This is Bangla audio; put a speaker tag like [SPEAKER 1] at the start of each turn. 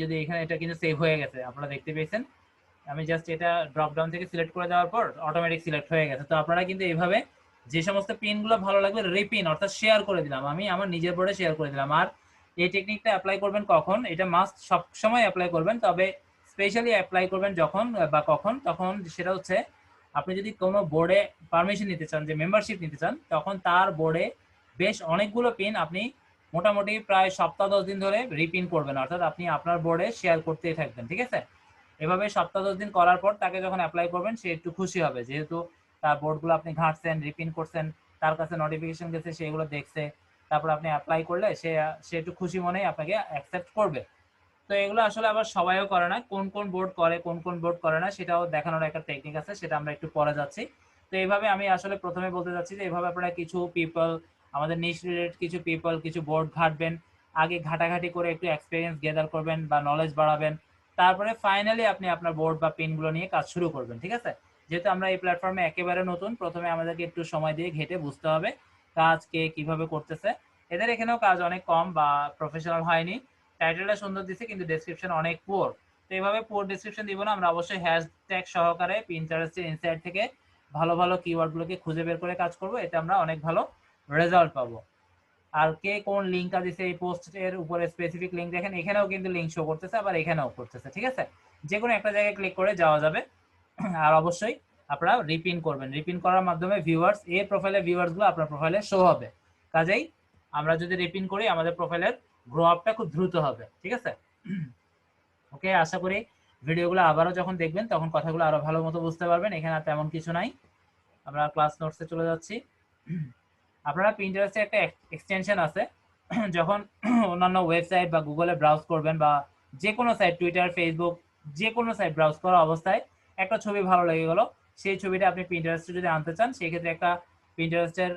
[SPEAKER 1] যদি এখানে এটা কিন্তু সেভ হয়ে গেছে, আপনারা দেখতে পেয়েছেন। আমি জাস্ট এটা ড্রপ ডাউন থেকে সিলেক্ট করে দেওয়ার পর অটোমেটিক সিলেক্ট হয়ে গেছে। তো আপনারা কিন্তু এইভাবে যে সমস্ত পিনগুলো ভালো লাগবে রিপিন অর্থাৎ শেয়ার করে দিলাম, আমি আমার নিজের বোর্ডে শেয়ার করে দিলাম। আর এই টেকনিকটা অ্যাপ্লাই করবেন কখন, এটা মাস্ট সবসময় অ্যাপ্লাই করবেন, তবে স্পেশালি অ্যাপ্লাই করবেন যখন বা কখন, তখন সেটা হচ্ছে আপনি যদি কোনো বোর্ডে পারমিশন নিতে চান, যে মেম্বারশিপ নিতে চান, তখন তার বোর্ডে বেশ অনেকগুলো পিন আপনি মোটামুটি প্রায় সপ্তাহ 10 দিন ধরে রিপিন করবেন, অর্থাৎ আপনি আপনার বোর্ডে শেয়ার করতেই থাকবেন, ঠিক আছে। এভাবে সপ্তাহ 10 দিন করার পর তাকে যখন অ্যাপ্লাই করবেন সে একটু খুশি হবে, যেহেতু তার বোর্ডগুলো আপনি ঘাঁটছেন, রিপিন করছেন, তার কাছে নোটিফিকেশন গেছে, সেগুলো দেখছে, তারপর আপনি অ্যাপ্লাই করলে সে একটু খুশি মনেই আপনাকে অ্যাকসেপ্ট করবে। তো এগুলো আসলে আবার সবাইও করে না, কোন কোন বোর্ড করে কোন কোন বোর্ড করে না সেটাও দেখানোর একটা টেকনিক আছে, সেটা আমরা একটু পরে যাচ্ছি। তো এইভাবে আমি আসলে প্রথমে বলতে চাচ্ছি যে এইভাবে আপনারা কিছু পিপল, আমাদের নিশ রিলেটেড কিছু পিপল, কিছু বোর্ড ঘাঁটবেন, আগে ঘাটাঘাটি করে একটু এক্সপিরিয়েন্স গেদার করবেন বা নলেজ বাড়াবেন, তারপরে ফাইনালি আপনি আপনার বোর্ড বা পিনগুলো নিয়ে কাজ শুরু করবেন, ঠিক আছে। যেহেতু আমরা এই প্ল্যাটফর্মে একেবারে নতুন, প্রথমে আমাদেরকে একটু সময় দিয়ে ঘেটে বুঝতে হবে কাজ কে কিভাবে করতেছে। এদের এখানেও কাজ অনেক কম বা প্রফেশনাল হয়নি, টাইটেলটা সুন্দর দিছে কিন্তু ডেসক্রিপশন অনেক পুয়ার। তো এইভাবে পুয়ার ডেসক্রিপশন দিব না, আমরা অবশ্যই হ্যাশট্যাগ সহকারে পিন্টারেস্টের ইনসাইট থেকে ভালো ভালো কিওয়ার্ডগুলোকে খুঁজে বের করে কাজ করব, এতে আমরা অনেক ভালো রেজাল্ট পাবো। আর কে কোন লিঙ্কটা দিছে এই পোস্টের উপরে স্পেসিফিক লিঙ্ক দেখেন, এখানেও কিন্তু লিঙ্ক শো করতেছে, আবার এখানেও করতেছে, ঠিক আছে। যে কোনো একটা জায়গায় ক্লিক করে যাওয়া যাবে। আর অবশ্যই আপনারা রিপিন করবেন, রিপিন করার মাধ্যমে ভিউয়ার্স, এই প্রোফাইলের ভিউয়ার্সগুলো আপনার প্রোফাইলে শো হবে। কাজেই আমরা যদি রিপিন করি আমাদের প্রোফাইলের গ্রো আপটা খুব দ্রুত হবে, ঠিক আছে। ওকে, আশা করি ভিডিওগুলো আবারও যখন দেখবেন তখন কথাগুলো আরো ভালো মতো বুঝতে পারবেন। এখানে আর তেমন কিছু নাই, আমরা ক্লাস নোটসে চলে যাচ্ছি। আপনারা পিন্টারেস্টে একটা এক্সটেনশন আছে, যখন অন্যান্য ওয়েবসাইট বা গুগলে ব্রাউজ করবেন বা যে কোনো সাইট, টুইটার, ফেসবুক, যে কোনো সাইট ব্রাউজ করা অবস্থায় একটা ছবি ভালো লেগে গেল, সেই ছবিটা আপনি পিন্টারেস্টে যদি আনতে চান, সেই ক্ষেত্রে একটা পিন্টারেস্টের